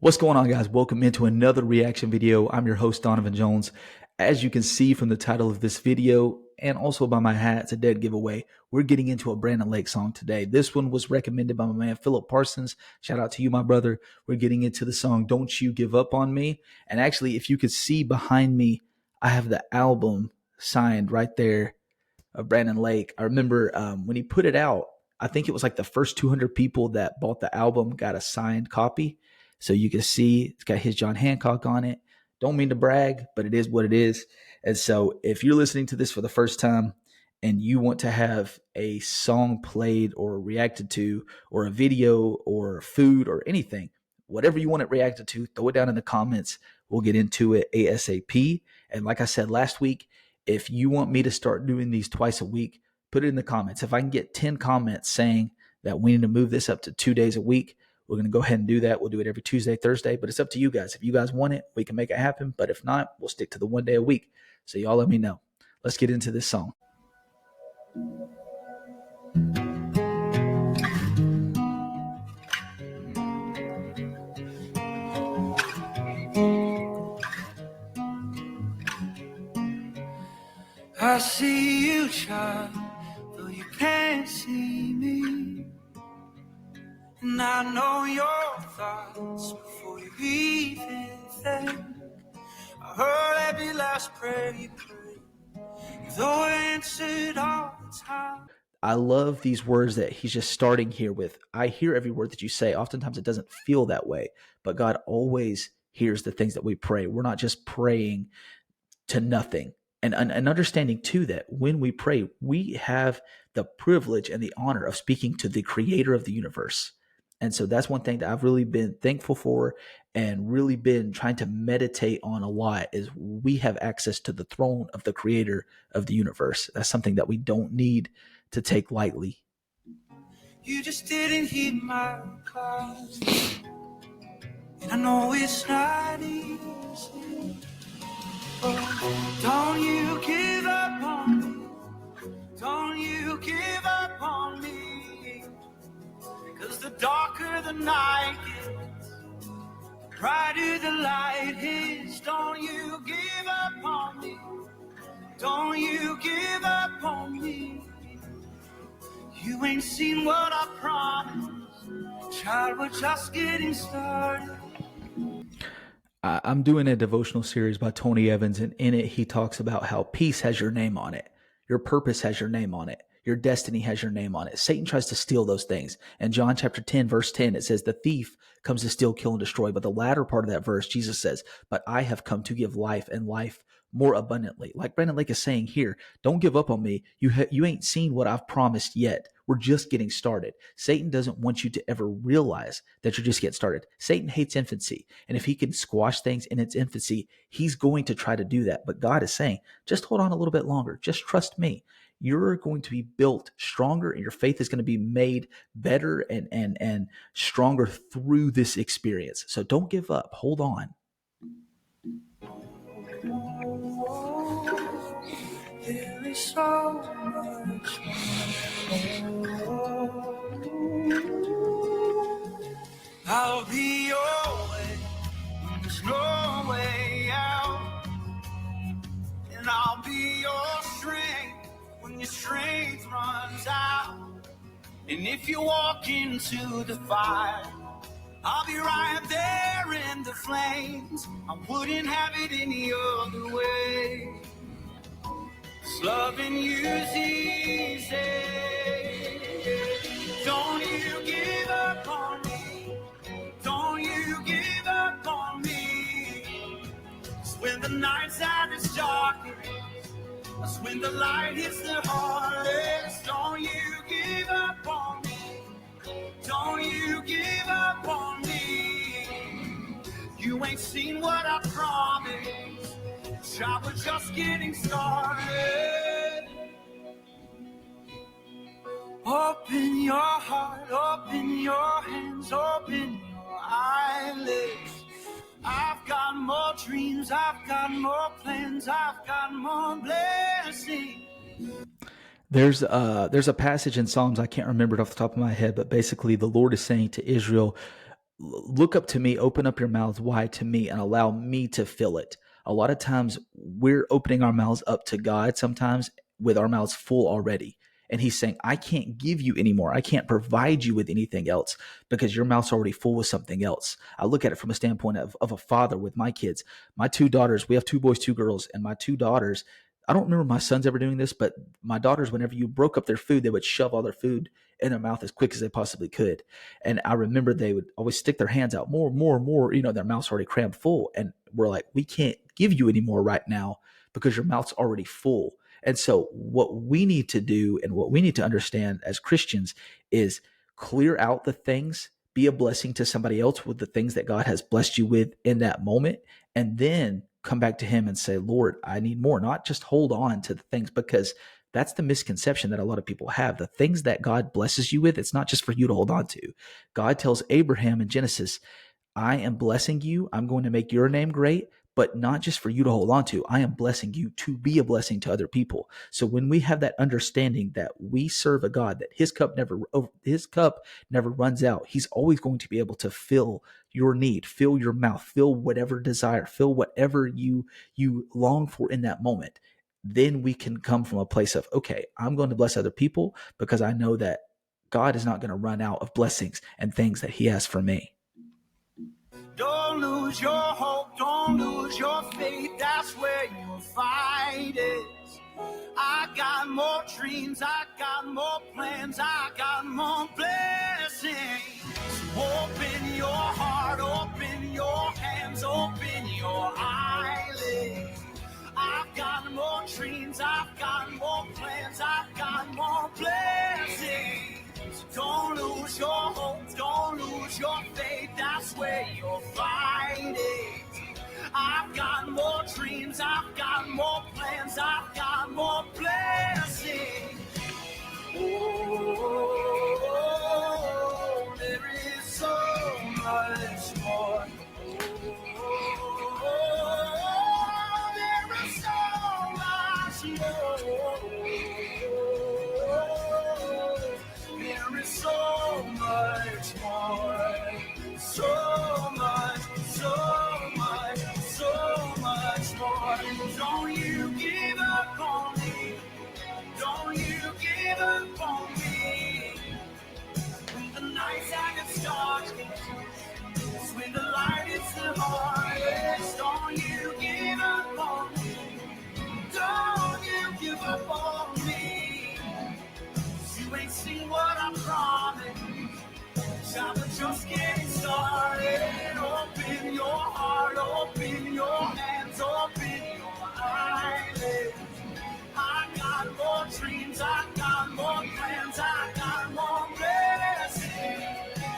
What's going on, guys? Welcome into another reaction video. I'm your host, Donovan Jones. As you can see from the title of this video and also by my hat, it's a dead giveaway. We're getting into a Brandon Lake song today. This one was recommended by my man, Philip Parsons. Shout out to you, my brother. We're getting into the song, Don't You Give Up on Me. And actually, if you could see behind me, I have the album signed right there of Brandon Lake. I remember when he put it out, I think it was like the first 200 people that bought the album got a signed copy. So you can see it's got his John Hancock on it. Don't mean to brag, but it is what it is. And so if you're listening to this for the first time and you want to have a song played or reacted to, or a video or food or anything, whatever you want it reacted to, throw it down in the comments. We'll get into it ASAP. And like I said last week, if you want me to start doing these twice a week, put it in the comments. If I can get 10 comments saying that we need to move this up to 2 days a week, we're going to go ahead and do that. We'll do it every Tuesday, Thursday, but it's up to you guys. If you guys want it, we can make it happen. But if not, we'll stick to the 1 day a week. So y'all let me know. Let's get into this song. I see you shine, though you can't see me. And I know your thoughts before you even think. I heard every last prayer you prayed, though I answered all the time. I love these words that he's just starting here with. I hear every word that you say. Oftentimes it doesn't feel that way, but God always hears the things that we pray. We're not just praying to nothing. And understanding too that when we pray, we have the privilege and the honor of speaking to the creator of the universe. And so that's one thing that I've really been thankful for and really been trying to meditate on a lot is we have access to the throne of the creator of the universe. That's something that we don't need to take lightly. You just didn't heed my cause, and I know it's not easy. Oh, don't you give up on me. Don't you give up on me. Cause the darker the night gets, the brighter the light is. Don't you give up on me. Don't you give up on me. You ain't seen what I promised. Child, we're just getting started. I'm doing a devotional series by Tony Evans, and in it, he talks about how peace has your name on it. Your purpose has your name on it. Your destiny has your name on it. Satan tries to steal those things. In John chapter 10, verse 10, it says, the thief comes to steal, kill, and destroy. But the latter part of that verse, Jesus says, but I have come to give life and life more abundantly. Like Brandon Lake is saying here, don't give up on me. You ain't seen what I've promised yet. We're just getting started. Satan doesn't want you to ever realize that you're just getting started. Satan hates infancy. And if he can squash things in its infancy, he's going to try to do that. But God is saying, just hold on a little bit longer. Just trust me. You're going to be built stronger and your faith is going to be made better and stronger through this experience. So don't give up. Hold on. There is so much more. I'll be your way when there's no way out, and I'll be your strength when your strength runs out. And if you walk into the fire, I'll be right there in the flames. I wouldn't have it any other way. 'Cause loving you's easy. Don't you give up on me. Don't you give up on me. 'Cause when the night's at its darkest, that's when the light hits the hardest. Don't you give up on me. Don't you give up on me. You ain't seen what I promised. Child, we're just getting started. Open your heart, open your hands, open your eyelids. I've got more dreams, I've got more plans, I've got more blessings. There's a passage in Psalms, I can't remember it off the top of my head, but basically the Lord is saying to Israel, look up to me, open up your mouths wide to me, and allow me to fill it. A lot of times we're opening our mouths up to God sometimes with our mouths full already. And he's saying, I can't give you anymore. I can't provide you with anything else because your mouth's already full with something else. I look at it from a standpoint of a father with my kids. My two daughters, we have 2 boys, 2 girls, and my 2 daughters, I don't remember my sons ever doing this, but my daughters, whenever you broke up their food, they would shove all their food in their mouth as quick as they possibly could. And I remember they would always stick their hands out more, more, more, their mouth's already crammed full. And we're like, we can't give you any more right now because your mouth's already full. And so what we need to do and what we need to understand as Christians is clear out the things, be a blessing to somebody else with the things that God has blessed you with in that moment, and then come back to him and say, Lord, I need more, not just hold on to the things, because that's the misconception that a lot of people have. The things that God blesses you with, it's not just for you to hold on to. God tells Abraham in Genesis, I am blessing you. I'm going to make your name great, but not just for you to hold on to. I am blessing you to be a blessing to other people. So when we have that understanding that we serve a God, that his cup never runs out, he's always going to be able to fill your need, fill your mouth, fill whatever desire, fill whatever you long for in that moment. Then we can come from a place of, okay, I'm going to bless other people because I know that God is not going to run out of blessings and things that he has for me. Don't lose your hope, don't lose your faith, that's where your fight is. I got more dreams, I got more plans, I got more blessings. Open your heart, open your hands, open your eyelids. I've got more dreams, I've got more plans, I've got more blessings. Don't lose your hope, don't lose your faith, that's where your fight is. I've got more dreams, I've got more plans, I've got more blessings. Oh, there is so much more. Oh, there is so much more. There is so much more. So much, so much, so much more. Don't you give up on me. Don't you give up on me. When the nights get started, it's when the light is the hardest. Don't you give up on me. Don't you give up on me. You ain't seen what I promised. Child, we're just getting started. Open your heart, open your hands, open your eyelids. I got more dreams, I got more plans, I got more blessings.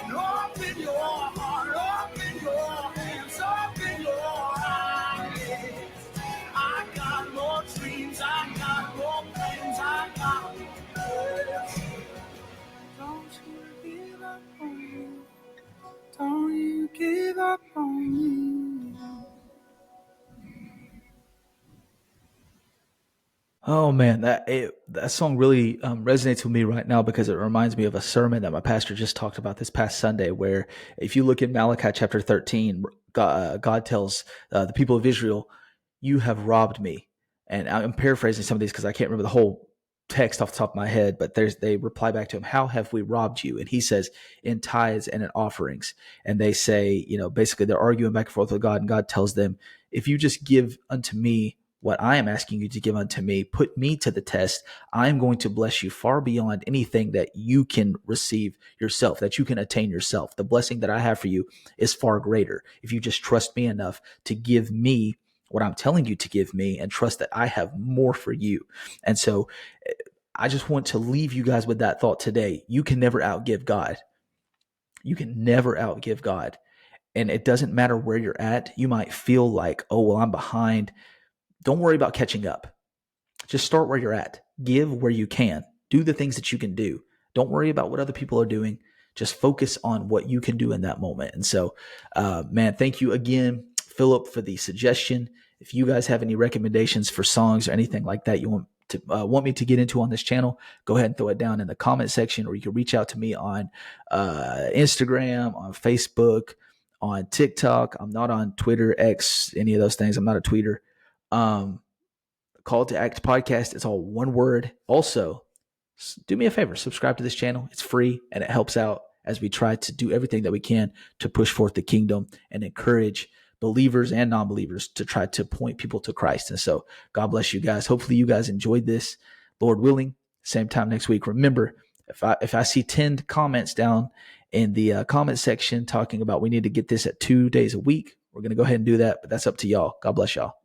Open your heart, open your hands, open your eyelids. I got more dreams, I got more plans, I got more blessings. Don't you give up on me. Don't you give up on me. Oh man, that song really resonates with me right now because it reminds me of a sermon that my pastor just talked about this past Sunday. Where if you look in Malachi chapter 13, God tells the people of Israel, "You have robbed me." And I'm paraphrasing some of these because I can't remember the whole text off the top of my head. But they reply back to him, "How have we robbed you?" And he says, "In tithes and in offerings." And they say, basically they're arguing back and forth with God, and God tells them, "If you just give unto me what I am asking you to give unto me, put me to the test, I'm going to bless you far beyond anything that you can receive yourself, that you can attain yourself. The blessing that I have for you is far greater if you just trust me enough to give me what I'm telling you to give me and trust that I have more for you." And so I just want to leave you guys with that thought today. You can never outgive God. You can never outgive God. And it doesn't matter where you're at. You might feel like, oh, well, I'm behind. Don't worry about catching up. Just start where you're at. Give where you can. Do the things that you can do. Don't worry about what other people are doing. Just focus on what you can do in that moment. And so, man, thank you again, Philip, for the suggestion. If you guys have any recommendations for songs or anything like that you want want me to get into on this channel, go ahead and throw it down in the comment section, or you can reach out to me on Instagram, on Facebook, on TikTok. I'm not on Twitter, X, any of those things. I'm not a tweeter. Call to Act podcast. It's all one word. Also, do me a favor, subscribe to this channel. It's free and it helps out as we try to do everything that we can to push forth the kingdom and encourage believers and non-believers to try to point people to Christ. And so God bless you guys. Hopefully you guys enjoyed this. Lord willing, same time next week. Remember, if I see 10 comments down in the comment section talking about we need to get this at 2 days a week, we're going to go ahead and do that, but that's up to y'all. God bless y'all.